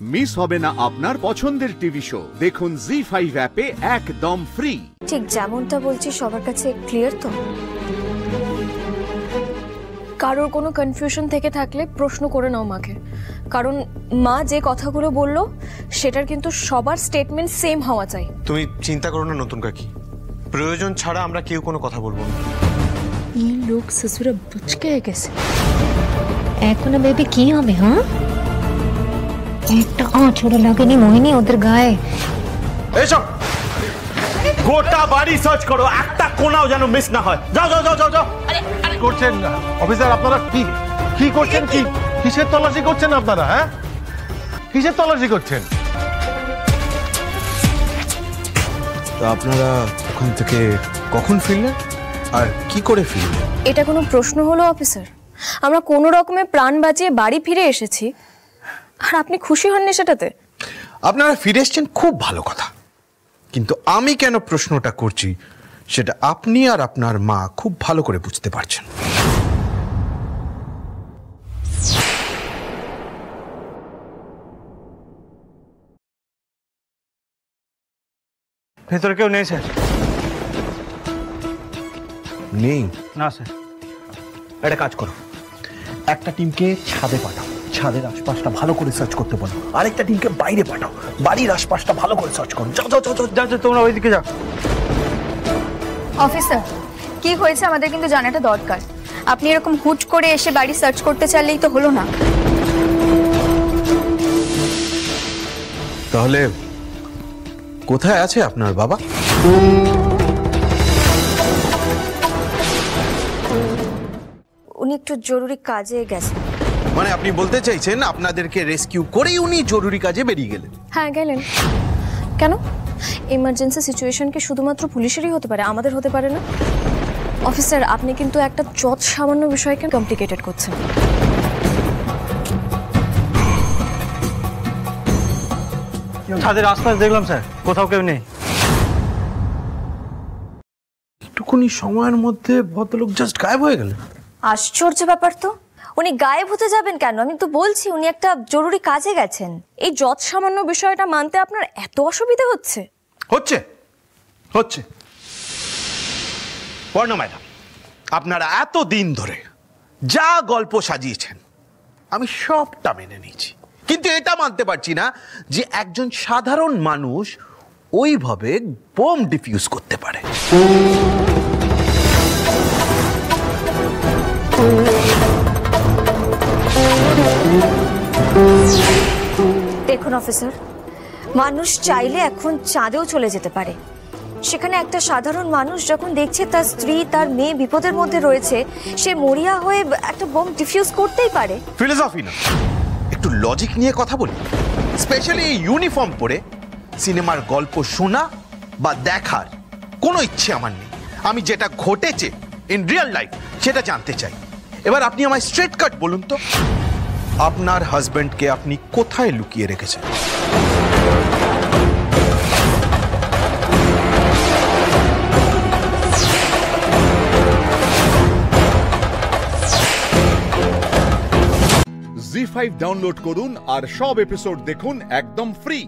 Miss হবে না আপনার পছন্দের টিভি শো। দেখুন জি5 অ্যাপে একদম ফ্রি। ঠিক যেমনটা বলছি সবার কাছে ক্লিয়ার তো? কারোর কোনো কনফিউশন থেকে থাকলে প্রশ্ন করে নাও মাকে, কারণ মা যে কথাগুলো বললো সেটার কিন্তু সবার স্টেটমেন্ট সেম হওয়া চাই। তুমি চিন্তা করো না নতুন কাকি, প্রয়োজন ছাড়া আমরা কেউ কোনো কথা বলবো না। ये लोग ससुरा बुझ गए कैसे? এখন বেবি কি হবে? হ্যাঁ, একটা ছোড়া লাগেনি মোহিনী ওদের গায়ে। এসব গোটা বাড়ি সার্চ করো, একটা কোনাও যেন মিস না হয়। যাও যাও যাও যাও যাও। কি করছেন অফিসার? আপনারা কি করছেন? কিসের তল্লাশি করছেন আপনারা? হ্যাঁ, কিসের তল্লাশি করছেন? তো আপনারা ওখান থেকে কখন ফিরলেন আর কি করে ফিরলেন? এটা কোনো প্রশ্ন হলো অফিসার? আমরা কোনো রকমে প্রাণ বাঁচিয়ে বাড়ি ফিরে এসেছি, আর আপনি খুশি হননি সেটাতে? আপনারা ফিরে এসেছেন, খুব ভালো কথা, কিন্তু আমি কেন প্রশ্নটা করছি সেটা আপনি আর আপনার মা খুব ভালো করে বুঝতে পারছেন। ভেতরে কেউ নেই স্যার? নেই না স্যার। একটা কাজ করো, একটা টিমকে ছাদে পাঠাও, ছাদের আশপাশটা ভালো করে সার্চ করতে বলো, আরেকটা টিমকে বাইরে পাঠাও, বাড়ির আশপাশটা ভালো করে সার্চ করো। যাও যাও যাও যাও যাও, তোমরা ওইদিকে যাও। অফিসার, কি হয়েছে আমাদের কিন্তু জানাটা দরকার। আপনি এরকম হুট করে এসে বাড়ি সার্চ করতে চাইলেই তো হলো না। তাহলে কোথায় আছে আপনার বাবা? উনি একটু জরুরি কাজে গেছেন। মানে আপনি বলতে চাইছেন আপনাদেরকে রেস্কিউ করেই উনি জরুরি কাজে বেরিয়ে গেলেন? হ্যাঁ, গেলেন। কেন? ইমার্জেন্সি সিচুয়েশন কি শুধুমাত্র পুলিশেরই হতে পারে, আমাদের হতে পারে না? অফিসার, আপনি কিন্তু একটা যত সামান্য বিষয়কে কমপ্লিকেটেড করছেন। ছাদের আশপাশ দেখলাম স্যার, কোথাও কেউ নেই। একটুকুনি সময়ের মধ্যে ভদ্রলোক জাস্ট গায়েব হয়ে গেলেন। আশ্চর্য ব্যাপার তো, উনি গায়েব হতে যাবেন কেন? আমি তো বলছি উনি একটা জরুরি কাজে গেছেন। এই যত সামান্য বিষয়টা মানতে আপনার এত অসুবিধা হচ্ছে? হচ্ছে হচ্ছে পর্ণা ম্যাডাম, আপনারা এত দিন ধরে যা গল্প সাজিয়েছেন আমি সবটা মেনে নিয়েছি, কিন্তু এটা মানতে পারছি না যে একজন সাধারণ মানুষ ওইভাবে বোম ডিফিউজ করতে পারে। দেখুন অফিসার, মানুষ চাইলে এখন চাঁদেও চলে যেতে পারে। সেখানে একটা সাধারণ মানুষ যখন দেখছে তার স্ত্রী তার মেয়ে বিপদের মধ্যে রয়েছে, সে মরিয়া হয়ে একটা বোম ডিফিউজ করতেই পারে। ফিলোসফি না, একটু লজিক নিয়ে কথা বলি। স্পেশালি এই ইউনিফর্ম পরে সিনেমার গল্প শোনা বা দেখার কোনো ইচ্ছে আমার নেই। আমি যেটা ঘটেছে ইন রিয়েল লাইফ সেটা জানতে চাই। এবার আপনি আমায় স্ট্রেট কাট বলুন তো, আপনার হাজবেন্ডকে আপনি কোথায় লুকিয়ে রেখেছেন? জি5 ডাউনলোড করুন আর সব এপিসোড দেখুন একদম ফ্রি।